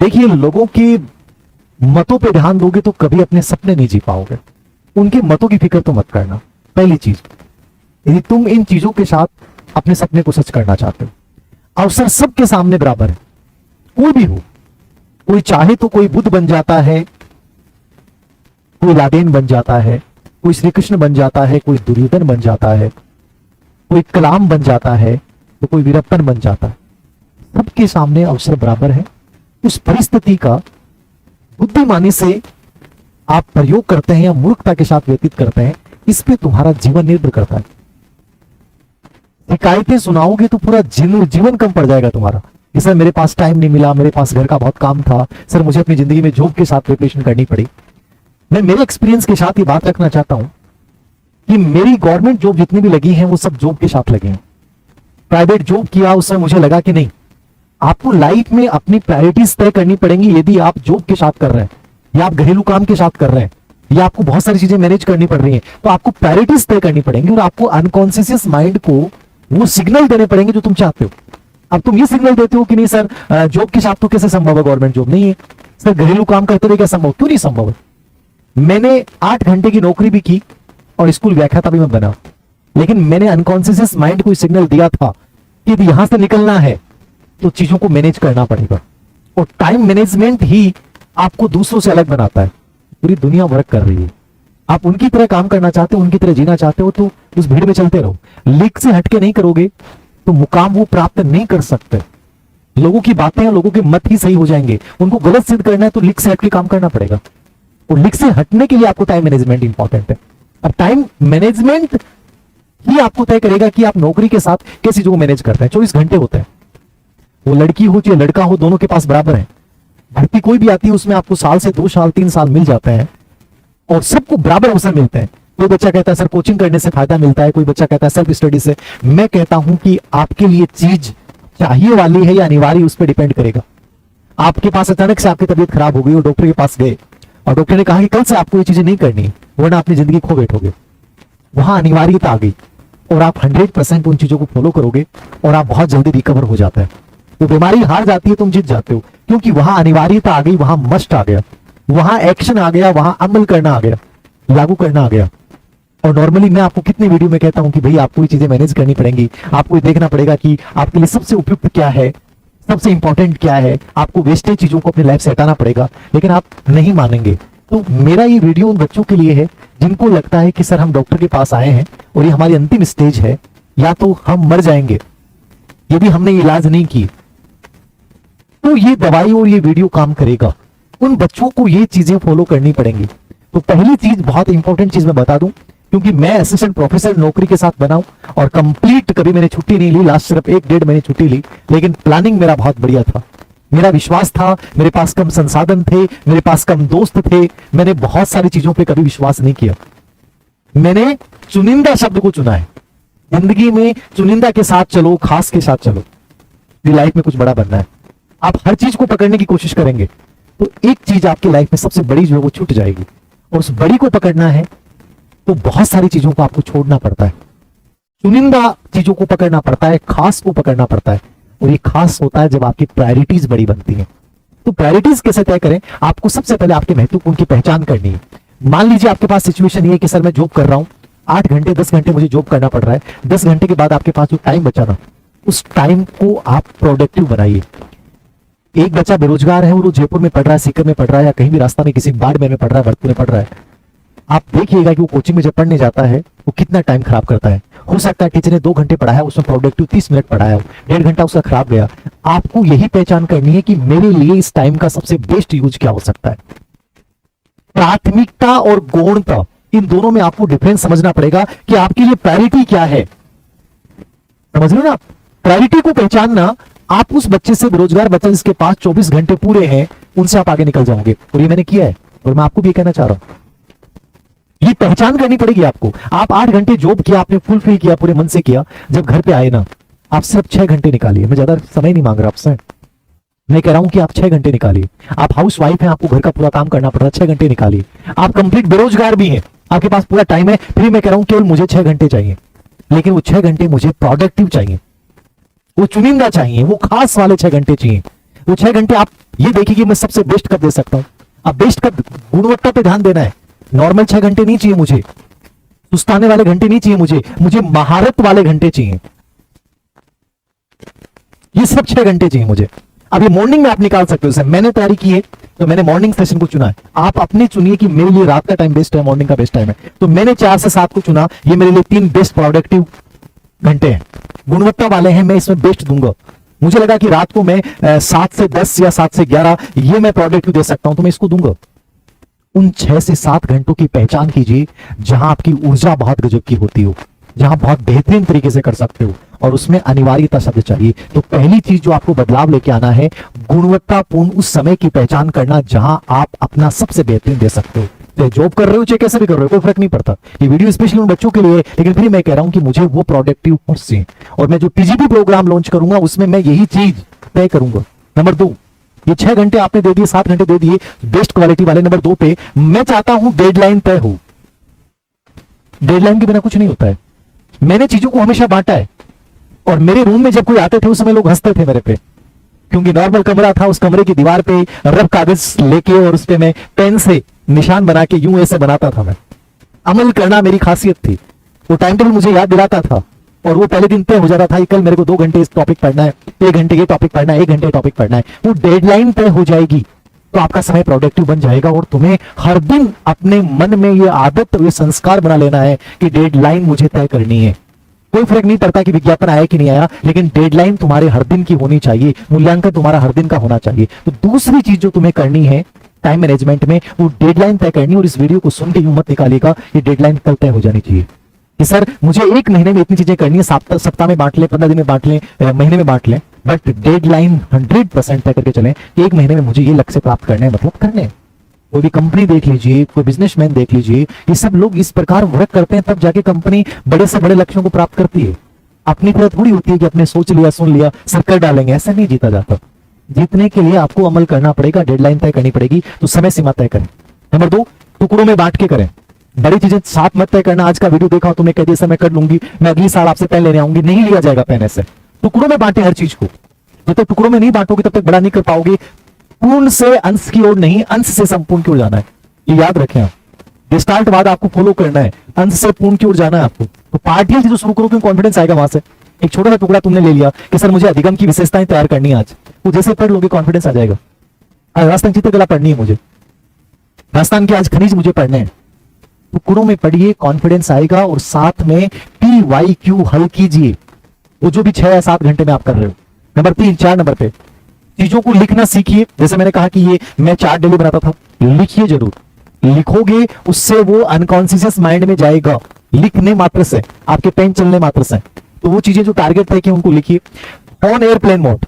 देखिए, लोगों के मतों पे ध्यान दोगे तो कभी अपने सपने नहीं जी पाओगे। उनके मतों की फिक्र तो मत करना। पहली चीज, यदि तुम इन चीजों के साथ अपने सपने को सच करना चाहते हो, अवसर सबके सामने बराबर है, कोई भी हो। कोई चाहे तो कोई बुद्ध बन जाता है, कोई लादेन बन जाता है, कोई श्री कृष्ण बन जाता है, कोई दुर्योधन बन जाता है, कोई कलाम बन जाता है, तो कोई वीरप्पन बन जाता है। सबके सामने अवसर बराबर है। उस परिस्थिति का बुद्धिमानी से आप प्रयोग करते हैं या मूर्खता के साथ व्यतीत करते हैं, इस पे तुम्हारा जीवन निर्भर करता है। शिकायतें सुनाओगे तो पूरा जीवन कम पड़ जाएगा तुम्हारा कि सर मेरे पास टाइम नहीं मिला, मेरे पास घर का बहुत काम था, सर मुझे अपनी जिंदगी में जॉब के साथ प्रिपरेशन करनी पड़ी। मैं मेरे एक्सपीरियंस के साथ ये बात रखना चाहता हूं कि मेरी गवर्नमेंट जॉब जितनी भी लगी हैं वो सब जॉब के साथ लगी हैं। प्राइवेट जॉब किया उससे मुझे लगा कि नहीं, आपको लाइफ में अपनी प्रायोरिटीज तय करनी पड़ेंगी। यदि आप जॉब के साथ कर रहे हैं या आप घरेलू काम के साथ कर रहे हैं या आपको बहुत सारी चीजें मैनेज करनी पड़ रही हैं, तो आपको प्रायोरिटीज तय करनी पड़ेंगी और आपको अनकॉन्शियस माइंड को वो सिग्नल देने पड़ेंगे जो तुम चाहते हो। अब तुम ये सिग्नल देते हो कि नहीं सर, जॉब के साथ तो कैसे संभव है, गवर्नमेंट जॉब नहीं है, सर घरेलू काम करते रहे क्या संभव, क्यों नहीं संभव है। मैंने 8 घंटे की नौकरी भी की और स्कूल व्याख्याता भी मैं बना, लेकिन मैंने अनकॉन्शियस माइंड को सिग्नल दिया था कि यदि यहां से निकलना है तो चीजों को मैनेज करना पड़ेगा। और टाइम मैनेजमेंट ही आपको दूसरों से अलग बनाता है। पूरी दुनिया वर्क कर रही है, आप उनकी तरह काम करना चाहते हो, उनकी तरह जीना चाहते हो, तो उस भीड़ में चलते रहो। लीक से हटके नहीं करोगे तो मुकाम वो प्राप्त नहीं कर सकते। लोगों की बातें और लोगों के मत ही सही हो जाएंगे, उनको गलत सिद्ध करना है तो लीक से हटके काम करना पड़ेगा। और लीक से हटने के लिए आपको टाइम मैनेजमेंट इंपॉर्टेंट है। अब टाइम मैनेजमेंट ही आपको तय करेगा कि आप नौकरी के साथ कैसी चीजों को मैनेज करते हैं। 24 घंटे होते हैं, वो लड़की हो चाहे लड़का हो, दोनों के पास बराबर है। भर्ती कोई भी आती है उसमें आपको साल से 2 साल 3 साल मिल जाते हैं और सबको बराबर अवसर मिलते हैं। कोई बच्चा कहता है सर कोचिंग करने से फायदा मिलता है, कोई बच्चा कहता है सेल्फ स्टडी से। मैं कहता हूं कि आपके लिए चीज चाहिए वाली है या अनिवार्य, उस पर डिपेंड करेगा। आपके पास अचानक से आपकी तबीयत खराब हो गई और डॉक्टर के पास गए और डॉक्टर ने कहा कि कल से आपको ये चीजें नहीं करनी वरना अपनी जिंदगी खो बैठोगे, वहां अनिवार्यता आ गई और आप 100% उन चीजों को फॉलो करोगे और आप बहुत जल्दी रिकवर हो जाता है। तो बीमारी हार जाती है, तुम जीत जाते हो, क्योंकि वहां अनिवार्यता आ गई, वहां मस्ट आ गया, वहां एक्शन आ गया, वहां अमल करना आ गया, लागू करना आ गया। और नॉर्मली मैं आपको कितने वीडियो में कहता हूं कि भाई आपको ये चीजें मैनेज करनी पड़ेंगी, आपको ये देखना पड़ेगा कि आपके लिए सबसे उपयुक्त क्या है, सबसे इंपॉर्टेंट क्या है, आपको वेस्टेज चीजों को अपनी लाइफ से हटाना पड़ेगा, लेकिन आप नहीं मानेंगे। तो मेरा ये वीडियो उन बच्चों के लिए है जिनको लगता है कि सर हम डॉक्टर के पास आए हैं और ये हमारी अंतिम स्टेज है, या तो हम मर जाएंगे यदि हमने इलाज नहीं की, तो ये दवाई और ये वीडियो काम करेगा। उन बच्चों को ये चीजें फॉलो करनी पड़ेंगी। तो पहली चीज, बहुत इंपॉर्टेंट चीज मैं बता दूं, क्योंकि मैं असिस्टेंट प्रोफेसर नौकरी के साथ बना हूं और कंप्लीट कभी मैंने छुट्टी नहीं ली, लास्ट सिर्फ 1-1.5 महीने छुट्टी ली, लेकिन प्लानिंग मेरा बहुत बढ़िया था। मेरा विश्वास था, मेरे पास कम संसाधन थे, मेरे पास कम दोस्त थे, मैंने बहुत सारी चीजों पे कभी विश्वास नहीं किया। मैंने चुनिंदा शब्द को चुना है। जिंदगी में चुनिंदा के साथ चलो, खास के साथ चलो। लाइफ में कुछ बड़ा बनना है, आप हर चीज को पकड़ने की कोशिश करेंगे तो एक चीज आपकी लाइफ में सबसे बड़ी जो है वो छूट जाएगी, और उस बड़ी को पकड़ना है तो बहुत सारी चीजों को आपको छोड़ना पड़ता है। चुनिंदा चीजों को पकड़ना पड़ता है, खास को पकड़ना पड़ता है, और ये खास होता है जब आपकी प्रायोरिटीज बड़ी बनती हैं। तो प्रायोरिटीज कैसे तय करें, आपको सबसे पहले आपके महत्वपूर्ण की पहचान करनी है। मान लीजिए आपके पास सिचुएशन ये है कि सर मैं जॉब कर रहा हूं, 8 घंटे 10 घंटे मुझे जॉब करना पड़ रहा है, 10 घंटे के बाद आपके पास जो टाइम बचा ना, उस टाइम को आप प्रोडक्टिव बनाइए। एक बच्चा बेरोजगार है और वो जयपुर में पढ़ रहा है, सीकर में पढ़ रहा है, या कहीं भी रास्ता में किसी बाड़मेर में पढ़ रहा है, भरतपुर में पढ़ रहा है, आप देखिएगा कि वो कोचिंग में जब पढ़ने जाता है वो कितना टाइम खराब करता है। हो सकता है टीचर ने 2 घंटे पढ़ाया, उसमें प्रोडक्टिव 30 मिनट पढ़ाया हो, 1.5 घंटा उसका खराब गया। आपको यही पहचान करनी है कि मेरे लिए इस टाइम का सबसे बेस्ट यूज क्या हो सकता है। प्राथमिकता और गौणता, इन दोनों में आपको डिफरेंस समझना पड़ेगा कि आपके लिए प्रायोरिटी क्या है। समझ लो ना, प्रायोरिटी को पहचानना, आप उस बच्चे से, बेरोजगार बच्चा जिसके पास 24 घंटे पूरे हैं, उनसे आप आगे निकल जाओगे। और ये मैंने किया है और मैं आपको भी कहना चाह रहा हूं, ये पहचान करनी पड़ेगी आपको। आप 8 घंटे जॉब किया, आपने फुलफिल किया, पूरे मन से किया, जब घर पे आए ना, आप सिर्फ 6 घंटे निकालिए। मैं ज्यादा समय नहीं मांग रहा आपसे, मैं कह रहा हूं कि आप 6 घंटे निकालिए। आप हाउस वाइफ हैं, आपको घर का पूरा काम करना पड़ रहा है, 6 घंटे निकालिए। आप कंप्लीट बेरोजगार भी हैं, आपके पास पूरा टाइम है, फिर मैं कह रहा हूं केवल मुझे 6 घंटे चाहिए, लेकिन वो 6 घंटे मुझे प्रोडक्टिव चाहिए, वो चुनिंदा चाहिए, वो खास वाले 6 घंटे चाहिए। वो 6 घंटे आप ये देखिए कि मैं सबसे बेस्ट कब दे सकता हूं। अब बेस्ट कब, गुणवत्ता पे ध्यान देना है। नॉर्मल 6 घंटे नहीं चाहिए मुझे, सुस्ताने वाले घंटे नहीं चाहिए मुझे महारत वाले घंटे चाहिए। ये सब 6 घंटे चाहिए मुझे। अब ये मॉर्निंग में आप निकाल सकते हो। मैंने तैयारी की है तो मैंने मॉर्निंग सेशन को चुना है। आप अपने चुनिए कि मेरे लिए रात का टाइम बेस्ट है, मॉर्निंग का बेस्ट टाइम है। तो मैंने 4 से 7 को चुना। ये मेरे लिए 3 बेस्ट प्रोडक्टिव घंटे हैं, गुणवत्ता वाले हैं, मैं इसमें बेस्ट दूंगा। मुझे लगा कि रात को मैं 7 से 10 या 7 से 11 ये मैं प्रोडक्टिव दे सकता हूं, तो मैं इसको दूंगा। उन 6 से 7 घंटों की पहचान कीजिए जहां आपकी ऊर्जा बहुत गजब की होती हो, जहां बहुत बेहतरीन तरीके से कर सकते हो, और उसमें अनिवार्यता शब्द चाहिए। तो पहली चीज जो आपको बदलाव लेके आना है, गुणवत्तापूर्ण उस समय की पहचान करना जहां आप अपना सबसे बेहतरीन दे सकते हो। चाहे जॉब कर रहे हो चाहे कैसे भी कर रहे हो, कोई फर्क नहीं पड़ता। ये वीडियो स्पेशली उन बच्चों के लिए है, लेकिन फिर मैं कह रहा हूं कि मुझे वो प्रोडक्टिव चाहिए, और मैं जो टीजीपी प्रोग्राम लॉन्च करूंगा उसमें मैं यही चीज तय करूंगा। नंबर 2, ये 6 घंटे आपने दे दिए, 7 घंटे दे दिए बेस्ट क्वालिटी वाले। नंबर 2 पे मैं चाहता हूं डेडलाइन तय हो। डेडलाइन के बिना कुछ नहीं होता है। मैंने चीजों को हमेशा बांटा है, और मेरे रूम में जब कोई आते थे उस समय लोग हंसते थे मेरे पे, क्योंकि नॉर्मल कमरा था, उस कमरे की दीवार पे रफ कागज लेके और उस पे मैं पेन से निशान बना के यूं ऐसे बनाता था। मैं अमल करना मेरी खासियत थी। वो टाइम टेबल मुझे याद दिलाता था, और वो पहले दिन तय हो जाता था कि कल मेरे को 2 घंटे इस टॉपिक पढ़ना है, 1 घंटे ये टॉपिक पढ़ना है, 1 घंटे टॉपिक पढ़ना है। वो डेडलाइन तय हो जाएगी तो आपका समय प्रोडक्टिव बन जाएगा, और तुम्हें हर दिन अपने मन में ये आदत, ये संस्कार बना लेना है कि डेडलाइन मुझे तय करनी है। कोई फर्क नहीं पड़ता कि विज्ञापन आया कि नहीं आया, लेकिन डेडलाइन तुम्हारे हर दिन की होनी चाहिए, मूल्यांकन तुम्हारा हर दिन का होना चाहिए। तो दूसरी चीज जो तुम्हें करनी है टाइम मैनेजमेंट में, वो डेडलाइन तय करनी। और इस वीडियो को सुन के यूं मत निकालिएगा ये डेडलाइन कल तय हो जानी चाहिए कि सर मुझे 1 महीने में इतनी चीजें करनी है, सप्ताह में बांट लें, 15 दिन में बांट लें, महीने में बांट लें, बट डेडलाइन 100% तय करके चलें कि 1 महीने में मुझे ये लक्ष्य प्राप्त करने हैं, मतलब करने हैं। कोई भी कंपनी देख लीजिए, कोई बिजनेसमैन देख लीजिए, ये सब लोग इस प्रकार वर्क करते हैं, तब जाके कंपनी बड़े से बड़े लक्ष्यों को प्राप्त करती है। अपनी तरह थोड़ी होती है कि अपने सोच लिया, सुन लिया, सर कर डालेंगे, ऐसा नहीं जीता जाता। जीतने के लिए आपको अमल करना पड़ेगा, डेडलाइन तय करनी पड़ेगी, तो समय सीमा तय करें। नंबर 2, टुकड़ों में बांट के करें। बड़ी चीजें साथ मत तय करना। आज का वीडियो देखा तुमने कह दिया सर मैं कर लूंगी, मैं अगली साल आपसे पेन लेने आऊंगी, नहीं लिया जाएगा पेन ऐसे। टुकड़ों में बांटे हर चीज को। जब तक टुकड़ों में नहीं बांटोगे तब तक बड़ा नहीं कर पाओगे। पूर्ण से अंश की ओर नहीं, अंश से संपूर्ण की ओर जाना है, ये याद रखें आप। डिस्टार्ट बाद आपको फॉलो करना है, अंश से पूर्ण की ओर जाना है आपको। तो पार्टियां चीजों शुरू करो, कॉन्फिडेंस आएगा वहां से। एक छोटा सा टुकड़ा तुमने ले लिया कि सर मुझे अधिगम की विशेषताएं तैयार करनी है आज, वो जैसे पढ़ लोगे कॉन्फिडेंस आ जाएगा। राजस्थान चित्रकला पढ़नी है मुझे, राजस्थान के आज खनिज मुझे पढ़ने हैं, टुकड़ों में पढ़िए, कॉन्फिडेंस आएगा। और साथ में PYQ हल कीजिए, वो जो भी 6 या 7 घंटे में आप कर रहे हो। नंबर 3, 4 नंबर पे चीजों को लिखना सीखिए। जैसे मैंने कहा कि ये मैं चार्ट डेली बनाता था, लिखिए जरूर। लिखोगे उससे वो अनकॉन्शियस माइंड में जाएगा, लिखने मात्र से, आपके पेन चलने मात्र से। तो वो चीजें जो टारगेट है कि उनको लिखिए। ऑन एयरप्लेन मोड,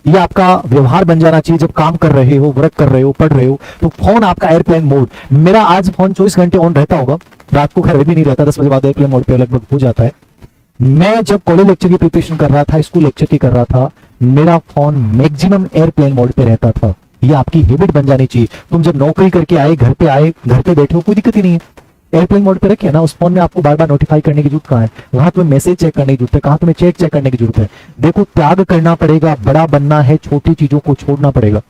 ये आपका व्यवहार बन जाना चाहिए। जब काम कर रहे हो, वर्क कर रहे हो, पढ़ रहे हो, तो फोन आपका एयरप्लेन मोड। मेरा आज फोन 24 घंटे ऑन रहता होगा, रात को खैर भी नहीं रहता, 10 बजे बाद एयरप्लेन मोड पे लगभग हो जाता है। मैं जब कॉलेज लेक्चर की प्रिपरेशन कर रहा था, स्कूल लेक्चर की कर रहा था, मेरा फोन मैक्सिमम एयरप्लेन मोड पे रहता था। ये आपकी हैबिट बन जानी चाहिए। तुम जब नौकरी करके आए, घर पे बैठे हो, कोई दिक्कत ही नहीं है, एयरप्लेन मोड पे रखिए ना। उस फोन में आपको बार बार नोटिफाई करने की जरूरत कहाँ है? वहां तुम्हें मैसेज चेक करने की जरूरत है, कहाँ तुम्हें चैट चेक करने की जरूरत है? देखो, त्याग करना पड़ेगा, बड़ा बनना है, छोटी चीजों को छोड़ना पड़ेगा।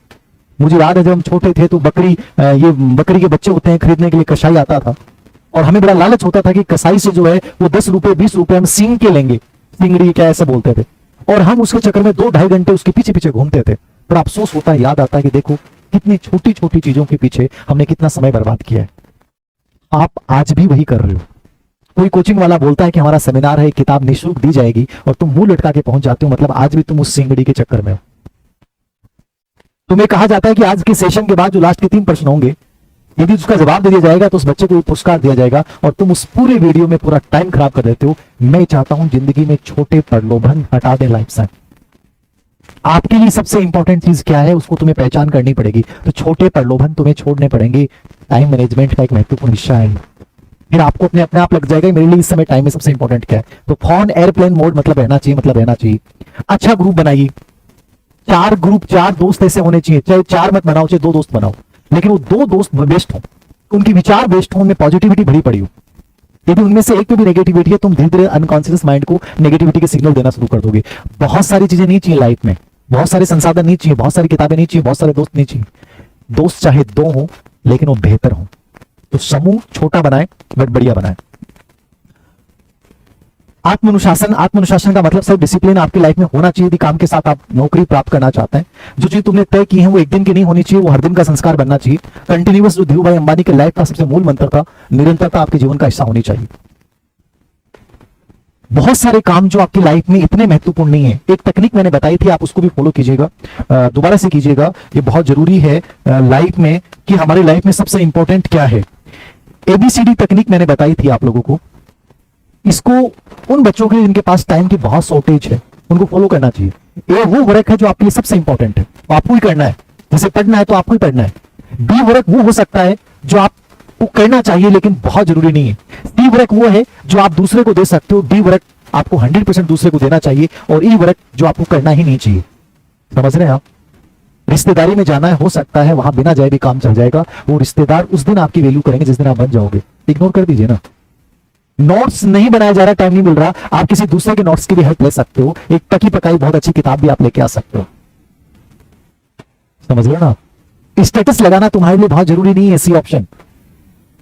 मुझे याद है जब हम छोटे थे तो ये बकरी के बच्चे होते हैं खरीदने के लिए कसाई आता था, और हमें बड़ा लालच होता था कि कसाई से जो है वो 10 रुपए 20 रुपए हम सींग के लेंगे, सिंगड़ी क्या ऐसे बोलते थे, और हम उसके चक्कर में 2-2.5 घंटे उसके पीछे पीछे घूमते थे। बड़ा अफसोस होता है, याद आता है कि देखो कितनी छोटी छोटी चीजों के पीछे हमने कितना समय बर्बाद किया है। आप आज भी वही कर रहे हो। कोई कोचिंग वाला बोलता है कि हमारा सेमिनार है, किताब निःशुल्क दी जाएगी, और तुम मुंह लटका के पहुंच जाते हो, मतलब आज भी तुम उस सिंगड़ी के चक्कर में हो। तुम्हें कहा जाता है कि आज के सेशन के बाद जो लास्ट के 3 प्रश्न होंगे, यदि उसका जवाब दे दिया जाएगा तो उस बच्चे को पुरस्कार दिया जाएगा, और तुम उस पूरे वीडियो में पूरा टाइम खराब कर देते हो। मैं चाहता हूं जिंदगी में छोटे प्रलोभन हटा दे लाइफ से। आपके लिए सबसे इंपॉर्टेंट चीज क्या है उसको तुम्हें पहचान करनी पड़ेगी। तो छोटे प्रलोभन तुम्हें छोड़ने पड़ेंगे। टाइम मैनेजमेंट का एक महत्वपूर्ण हिस्सा है। फिर आपको अपने आप लग जाएगा मेरे लिए इस समय टाइम में सबसे इंपॉर्टेंट क्या है। तो फोन एयरप्लेन मोड मतलब रहना चाहिए, अच्छा ग्रुप बनाइए। 4 ग्रुप, 4 दोस्त ऐसे होने चाहिए, चाहे 4 मत बनाओ, चाहे 2 दोस्त बनाओ, लेकिन वो 2 दोस्त बेस्ट हो, उनके विचार बेस्ट हो, उनमें पॉजिटिविटी भरी पड़ी हो। यदि उनमें से एक पे भी नेगेटिविटी है, तुम धीरे धीरे अनकॉन्शियस माइंड को नेगेटिविटी के सिग्नल देना शुरू कर दोगे। बहुत सारी चीजें नहीं चाहिए लाइफ में, बहुत सारे संसाधन नहीं चाहिए, बहुत सारी किताबें नहीं चाहिए, बहुत सारे दोस्त नहीं चाहिए। दोस्त चाहे 2 हो लेकिन वो बेहतर हो। तो समूह छोटा बनाए बट बढ़िया बनाए। आत्मानुशासन, आत्मानुशासन का मतलब सिर्फ डिसिप्लिन आपकी लाइफ में होना चाहिए। यदि काम के साथ आप नौकरी प्राप्त करना चाहते हैं, जो चीज तुमने तय की है वो एक दिन की नहीं होनी चाहिए, वो हर दिन का संस्कार बनना चाहिए। कंटिन्यूअस, जो धीरू भाई अंबानी के लाइफ का सबसे मूल मंत्र था, निरंतरता आपके जीवन का हिस्सा होनी चाहिए। बहुत सारे काम जो आपकी लाइफ में इतने महत्वपूर्ण नहीं है, एक तकनीक मैंने बताई थी, आप उसको भी फॉलो कीजिएगा, दोबारा से कीजिएगा, ये बहुत जरूरी है लाइफ में कि हमारी लाइफ में सबसे इंपॉर्टेंट क्या है। एबीसीडी तकनीक मैंने बताई थी आप लोगों को। इसको उन बच्चों के लिए जिनके पास टाइम की बहुत शॉर्टेज है उनको फॉलो करना चाहिए। ए वो वर्क है जो आपके लिए सबसे इंपॉर्टेंट है, आपको ही करना है। जैसे पढ़ना है तो आपको ही पढ़ना है। बी वर्क वो हो सकता है जो आपको करना चाहिए लेकिन बहुत जरूरी नहीं है। सी वर्क वो है जो आप दूसरे को दे सकते हो। डी वर्क आपको 100% दूसरे को देना चाहिए। और ई वर्क जो आपको करना ही नहीं चाहिए। समझ रहे हैं आप? रिश्तेदारी में जाना है, हो सकता है वहां बिना जाए भी काम चल जाएगा। वो रिश्तेदार उस दिन आपकी वैल्यू करेंगे जिस दिन आप बन जाओगे। इग्नोर कर दीजिए ना। नोट्स नहीं बनाया जा रहा, टाइम नहीं मिल रहा, आप किसी दूसरे के नोट्स की भी हेल्प ले सकते हो। एक पकी पकाई बहुत अच्छी किताब भी आप लेके आ सकते हो। समझ लो ना? स्टेटस लगाना तुम्हारे लिए बहुत जरूरी नहीं है। सी ऑप्शन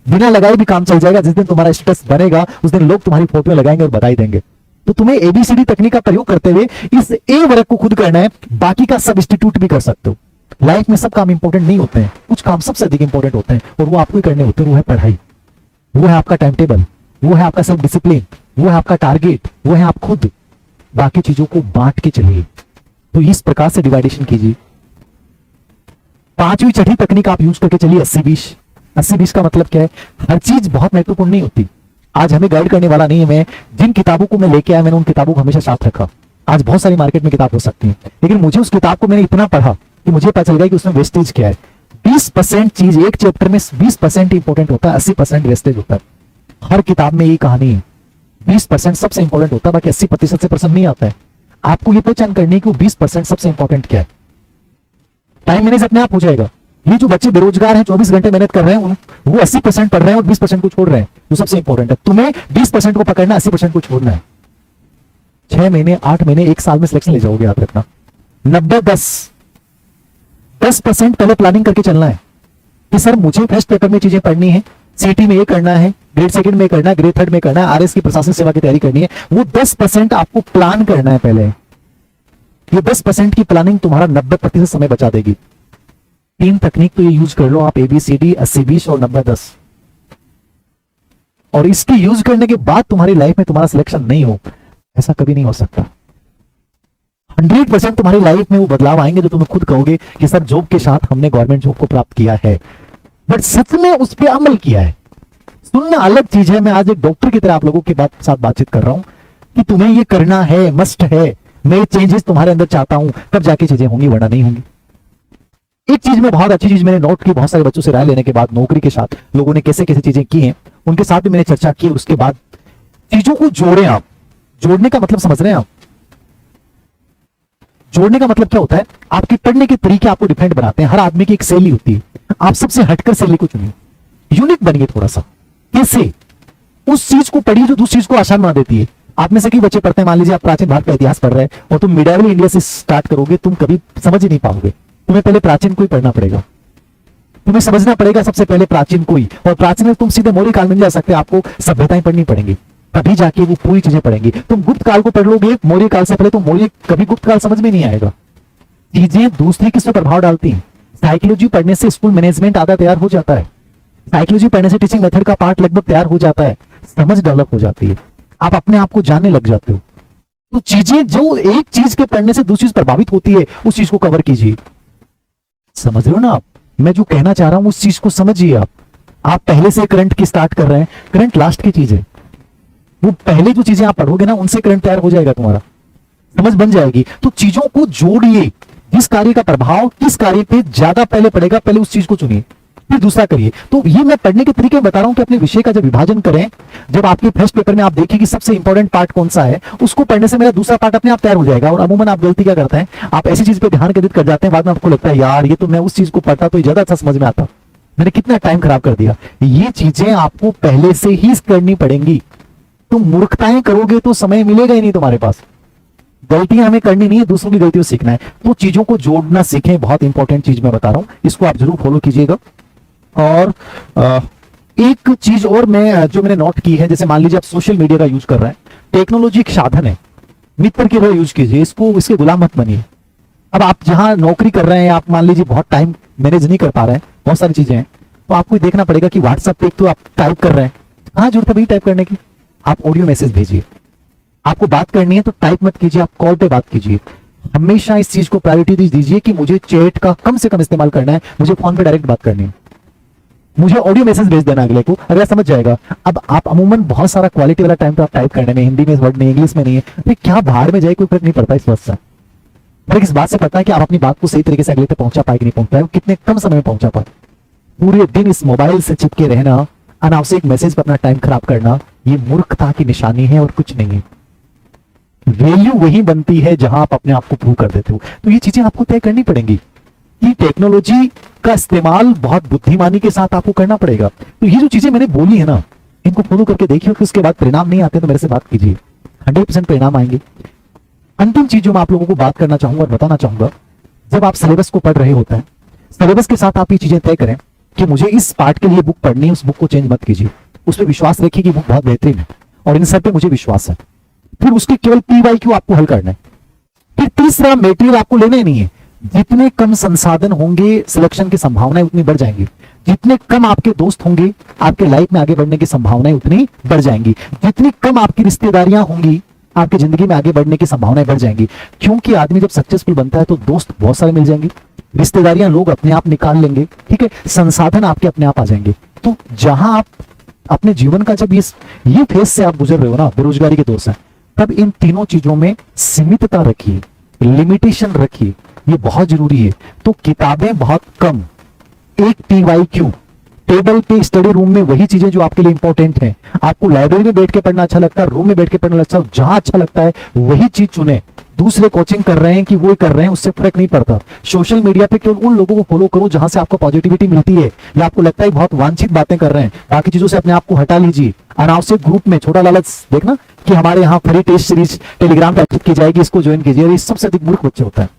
बिना लगाए भी काम चल जाएगा। जिस दिन तुम्हारा स्टेटस बनेगा उस दिन लोग तुम्हारी फोटो लगाएंगे और बधाई देंगे। तो तुम्हें एबीसीडी तकनीक का प्रयोग करते हुए इस ए वर्क को खुद करना है, बाकी का सब्स्टिट्यूट भी कर सकते हो। लाइफ में सब काम इंपॉर्टेंट नहीं होते हैं, कुछ काम सबसे अधिक इंपॉर्टेंट होते हैं और वो आपको ही करने होते हैं। वो है पढ़ाई, वो है आपका टाइम टेबल, वो है आपका सेल्फ डिसिप्लिन, वो है आपका टारगेट, वो है आप खुद। बाकी चीजों को बांट के चलिए। तो इस प्रकार से डिवाइडेशन कीजिए। 5वीं छठी तकनीक आप यूज करके चलिए 80-20। 80-20 का मतलब क्या है? हर चीज बहुत महत्वपूर्ण नहीं होती। आज हमें गाइड करने वाला नहीं है। मैं जिन किताबों को मैं लेके आया मैंने उन किताबों को हमेशा साथ रखा। आज बहुत सारी मार्केट में किताब हो सकती है लेकिन मुझे उस किताब को मैंने इतना पढ़ा कि मुझे पता चल गया कि उसमें वेस्टेज क्या है। 20% चीज एक चैप्टर में 20% इंपॉर्टेंट होता है, 80% वेस्टेज होता है। हर किताब में यही कहानी है। 20% सबसे इंपॉर्टेंट होता है, बाकी 80% से परसेंट नहीं आता है। आपको ये पहचान करनी है कि 20% सबसे इंपॉर्टेंट क्या है। टाइम मैनेज अपने आप हो जाएगा। ये जो बच्चे बेरोजगार हैं, 24 घंटे मेहनत कर रहे हैं, वो 80% पढ़ रहे हैं और 20% को छोड़ रहे हैं। जो सबसे इंपॉर्टेंट है, तुम्हें 20% को पकड़ना, 80% को छोड़ना है। 6 महीने, 8 महीने, 1 साल में सिलेक्शन ले जाओगे। याद रखना 90-10। 10% पहले प्लानिंग करके चलना है कि सर मुझे फर्स्ट पेपर में चीजें पढ़नी है, सीटी में ये करना है, ग्रेड सेकंड में करना है, ग्रेड थर्ड में करना है, आरएस की प्रशासनिक सेवा की तैयारी करनी है। वो 10% आपको प्लान करना है पहले। ये 10% की प्लानिंग तुम्हारा 90% समय बचा देगी। 3 तकनीक तो ये यूज कर लो आप, एबीसीडी, 80-20 और 90-10। और इसकी यूज करने के बाद तुम्हारी लाइफ में तुम्हारा सिलेक्शन नहीं हो, ऐसा कभी नहीं हो सकता। 100% तुम्हारी लाइफ में वो बदलाव आएंगे जो तुम्हें खुद कहोगे कि सर जॉब के साथ हमने गवर्नमेंट जॉब को प्राप्त किया है, बट सच में उस पर अमल किया है। सुनना अलग चीज है। मैं आज एक डॉक्टर की तरह आप लोगों के साथ बातचीत कर रहा हूं कि तुम्हें ये करना है, मस्ट है। मैं ये चेंजेस तुम्हारे अंदर चाहता हूं, तब जाके चीजें होंगी, वरना नहीं होंगी। एक चीज में बहुत अच्छी चीज मैंने नोट की, बहुत सारे बच्चों से राय लेने के बाद, नौकरी के साथ लोगों ने कैसे कैसे चीजें की हैं उनके साथ भी मैंने चर्चा की। उसके बाद चीजों को जोड़ें आप। जोड़ने का मतलब समझ रहे हैं आप? जोड़ने का मतलब क्या होता है? आपके पढ़ने के तरीके आपको डिफरेंट बनाते हैं। हर आदमी की एक शैली होती है। आप सबसे हटकर शैली को चुनिए, यूनिक बनिए थोड़ा सा। कैसे? उस चीज को पढ़िए जो दूसरी चीज को आसान बना देती है। आप में से कई बच्चे पढ़ते हैं, मान लीजिए आप प्राचीन भारत का इतिहास पढ़ रहे हैं और तुम मिडिवल इंडिया से स्टार्ट करोगे, तुम कभी समझ ही नहीं पाओगे। तुम्हें पहले प्राचीन को ही पढ़ना पड़ेगा। तुम्हें समझना पड़ेगा सबसे पहले प्राचीन को ही, और प्राचीन में तुम सीधे मौर्य काल में जा सकते हैं। आपको सभ्यताएं पढ़नी पड़ेंगी, तभी जाके वो पूरी चीजें पढ़ेंगी। तुम गुप्त काल को पढ़ लोगे मौर्य काल से पहले, तो मौर्य कभी गुप्त काल समझ में नहीं आएगा। चीजें दूसरी किस पर प्रभाव डालती हैं। साइकोलॉजी पढ़ने से स्कूल मैनेजमेंट आधा तैयार हो जाता है। साइकोलॉजी पढ़ने से टीचिंग मेथड का पार्ट लगभग तैयार हो जाता है। समझ डेवलप हो जाती है, आप अपने आप को जानने लग जाते हो। तो चीजें जो एक चीज के पढ़ने से दूसरी चीज प्रभावित होती है, उस चीज को कवर कीजिए। समझ रहे हो ना आप? मैं जो कहना चाह रहा हूं उस चीज को समझिए। आप पहले से करंट की स्टार्ट कर रहे हैं, करंट लास्ट की चीज है। वो पहले जो चीजें आप पढ़ोगे ना, उनसे करंट तैयार हो जाएगा, तुम्हारा समझ बन जाएगी। तो चीजों को जोड़िए। जिस कार्य का प्रभाव किस कार्य पे ज्यादा पहले पड़ेगा, पहले उस चीज को चुनिए, फिर दूसरा करिए। तो ये मैं पढ़ने के तरीके बता रहा हूं कि अपने विषय का जब विभाजन करें, जब आपके फर्स्ट पेपर में आप देखिए कि सबसे इंपॉर्टेंट पार्ट कौन सा है, उसको पढ़ने से मेरा दूसरा पार्ट अपने आप तैयार हो जाएगा। और अमूमन आप गलती क्या करते हैं, आप ऐसी चीज पे ध्यान केंद्रित कर जाते हैं, बाद में आपको लगता है यार ये तो मैं उस चीज को पढ़ता तो ज्यादा अच्छा समझ में आता, मैंने कितना टाइम खराब कर दिया। ये चीजें आपको पहले से ही करनी पड़ेंगी। तुम मूर्खताएं करोगे तो समय मिलेगा ही नहीं तुम्हारे पास। गलतियां हमें करनी नहीं है, दूसरों की गलतियों से सीखना है। तो चीजों को जोड़ना सीखें, बहुत इंपॉर्टेंट चीज मैं बता रहा हूं, इसको आप जरूर फॉलो कीजिएगा। और एक चीज और मैं जो मैंने नोट की है, जैसे मान लीजिए आप सोशल मीडिया का यूज कर रहे हैं, टेक्नोलॉजी एक साधन है, मित्र की तरह यूज कीजिए इसको, इसके गुलाम मत बनिए। अब आप जहां नौकरी कर रहे हैं, आप मान लीजिए बहुत टाइम मैनेज नहीं कर पा रहे हैं, बहुत सारी चीजें हैं, तो आपको देखना पड़ेगा कि व्हाट्सएप पे एक तो आप टाइप कर रहे हैं, कहां जरूरत है भाई टाइप करने की, आप ऑडियो मैसेज भेजिए। आपको बात करनी है तो टाइप मत कीजिए, आप कॉल पे बात कीजिए। हमेशा इस चीज को प्रायोरिटी दीजिए कि मुझे चैट का कम से कम इस्तेमाल करना है, मुझे फोन पे डायरेक्ट बात करनी है, मुझे ऑडियो मैसेज भेज देना अगले को, अगला समझ जाएगा। अब आप अमूमन बहुत सारा क्वालिटी वाला टाइम तो आप टाइप करने में, हिंदी में वर्ड नहीं, इंग्लिश में नहीं है, तो क्या बाहर में जाए कोई फर्क नहीं पड़ता इस बात से। फर्क इस बात से पड़ता है कि आप अपनी बात को सही तरीके से अगले तक पहुंचा पाए कि नहीं पहुंच पाए, कितने कम समय में पहुंचा पाए। पूरे दिन इस मोबाइल से चिपके रहना, अनावश्यक मैसेज पर अपना टाइम खराब करना, ये मूर्खता की निशानी है और कुछ नहीं है। वैल्यू वही बनती है जहां आप अपने आप को प्रूव कर देते हो। तो ये चीजें आपको तय करनी पड़ेंगी। ये टेक्नोलॉजी का इस्तेमाल बहुत बुद्धिमानी के साथ आपको करना पड़ेगा। तो ये जो चीजें मैंने बोली है ना, इनको फॉलो करके देखिए, कि उसके बाद परिणाम नहीं आते तो मेरे से बात कीजिए, 100% परिणाम आएंगे। अंतिम चीज जो मैं आप लोगों को बात करना चाहूंगा और बताना चाहूंगा, जब आप सिलेबस को पढ़ रहे होते हैं, सिलेबस के साथ आप ये चीजें तय करें कि मुझे इस पार्ट के लिए बुक पढ़नी है, उस बुक को चेंज मत कीजिए, उस पर विश्वास रखिए कि बुक बहुत बेहतरीन है और इन सब पे मुझे विश्वास है। फिर उसके केवल PYQ आपको हल करना है। फिर तीसरा, मेटेरियल आपको लेना ही नहीं है। जितने कम संसाधन होंगे, सिलेक्शन की संभावनाएं उतनी बढ़ जाएंगी। जितने कम आपके दोस्त होंगे, आपके लाइफ में आगे बढ़ने की संभावनाएं उतनी बढ़ जाएंगी। जितनी कम आपकी रिश्तेदारियां होंगी, आपकी जिंदगी में आगे बढ़ने की संभावनाएं बढ़ जाएंगी। क्योंकि आदमी जब सक्सेसफुल बनता है तो दोस्त बहुत सारे मिल जाएंगे, रिश्तेदारियां लोग अपने आप निकाल लेंगे, ठीक है, संसाधन आपके अपने आप आ जाएंगे। तो जहां आप अपने जीवन का जब ये फेज से आप गुजर रहे हो ना, बेरोजगारी के दौर से, तब इन तीनों चीजों में सीमितता रखिए, लिमिटेशन रखिए, ये बहुत जरूरी है। तो किताबें बहुत कम, एक PYQ, टेबल पे स्टडी रूम में वही चीजें जो आपके लिए इंपॉर्टेंट हैं। आपको लाइब्रेरी में बैठ के पढ़ना अच्छा लगता है, रूम में बैठ के पढ़ना अच्छा, जहां अच्छा लगता है वही चीज चुने। दूसरे कोचिंग कर रहे हैं कि वो कर रहे हैं, उससे फर्क नहीं पड़ता। सोशल मीडिया पे केवल उन लोगों को फॉलो करो जहां से आपको पॉजिटिविटी मिलती है, या आपको लगता है बहुत वांछित बातें कर रहे हैं, बाकी चीजों से अपने आप को हटा लीजिए। अनावश्यक ग्रुप में छोटा लालच देखना कि हमारे यहाँ फ्री टेस्ट सीरीज टेलीग्राम पे की जाएगी, इसको ज्वाइन कीजिए, ये सबसे अधिक मूर्ख बच्चे होता है।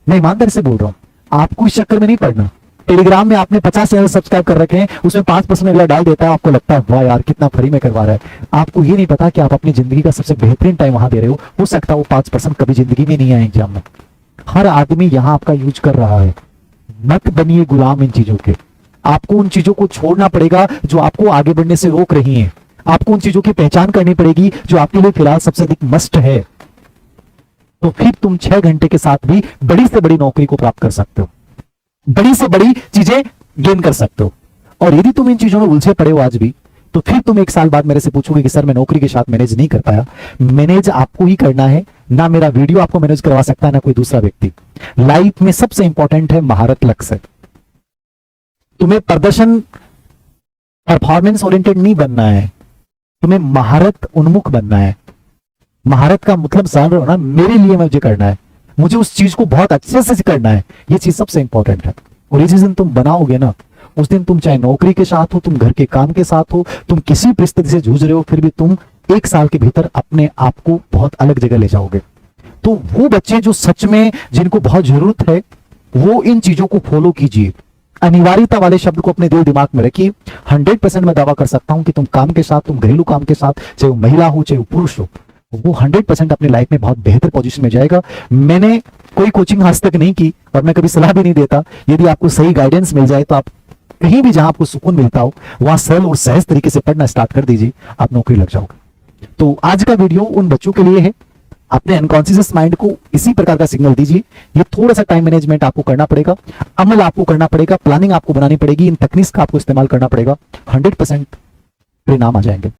मैं ईमानदारी से बोल रहा हूं, आपको इस चक्कर में नहीं पड़ना। टेलीग्राम में आपने 50 चैनल सब्सक्राइब कर रखे हैं, उसमें 5% अगला डाल देता है, आपको लगता है वाह यार कितना फ्री में करवा रहा है। आपको ये नहीं पता कि आप अपनी जिंदगी का सबसे बेहतरीन टाइम वहां दे रहे हो सकता है वो 5% कभी जिंदगी में नहीं आए एग्जाम में। हर आदमी यहां आपका यूज कर रहा है, मत बनिए गुलाम इन चीजों के। आपको उन चीजों को छोड़ना पड़ेगा जो आपको आगे बढ़ने से रोक रही हैं। आपको उन चीजों की पहचान करनी पड़ेगी जो आपके लिए फिलहाल सबसे अधिक मस्ट है। तो फिर तुम 6 घंटे के साथ भी बड़ी से बड़ी नौकरी को प्राप्त कर सकते हो, बड़ी से बड़ी चीजें गेन कर सकते हो। और यदि तुम इन चीजों में उलझे पड़े हो आज भी, तो फिर तुम 1 साल बाद मेरे से पूछोगे कि सर मैं नौकरी के साथ मैनेज नहीं कर पाया। मैनेज आपको ही करना है, ना मेरा वीडियो आपको मैनेज करवा सकता है, ना कोई दूसरा व्यक्ति। लाइफ में सबसे इंपॉर्टेंट है महारत, लक्ष्य। तुम्हें प्रदर्शन, परफॉर्मेंस ओरिएंटेड नहीं बनना है, तुम्हें महारत उन्मुख बनना है। महारत का मतलब समझ रहे हो ना, मेरे लिए मुझे करना है, मुझे उस चीज को बहुत अच्छे से करना है, ये चीज सबसे इंपॉर्टेंट है। और ये जिस दिन तुम बनाओगे ना, उस दिन तुम चाहे नौकरी के साथ हो, तुम घर के काम के साथ हो, तुम किसी परिस्थिति से जूझ रहे हो, फिर भी तुम 1 साल के भीतर अपने आप को बहुत अलग जगह ले जाओगे। तो वो बच्चे जो सच में जिनको बहुत जरूरत है, वो इन चीजों को फॉलो कीजिए। अनिवार्यता वाले शब्द को अपने दिल दिमाग में रखिए। 100% मैं दावा कर सकता हूं कि तुम काम के साथ, तुम घरेलू काम के साथ, चाहे वो महिला हो चाहे वो पुरुष हो, वो 100% अपनी लाइफ में बहुत बेहतर पोजीशन में जाएगा। मैंने कोई कोचिंग आज तक नहीं की और मैं कभी सलाह भी नहीं देता। यदि आपको सही गाइडेंस मिल जाए तो आप कहीं भी जहां आपको सुकून मिलता हो वहां सरल और सहज तरीके से पढ़ना स्टार्ट कर दीजिए, आप नौकरी लग जाओगे। तो आज का वीडियो उन बच्चों के लिए है, अपने अनकॉन्शियस माइंड को इसी प्रकार का सिग्नल दीजिए। ये थोड़ा सा टाइम मैनेजमेंट आपको करना पड़ेगा, अमल आपको करना पड़ेगा, प्लानिंग आपको बनानी पड़ेगी, इन टेक्निक्स का आपको इस्तेमाल करना पड़ेगा, 100% परिणाम आ जाएंगे।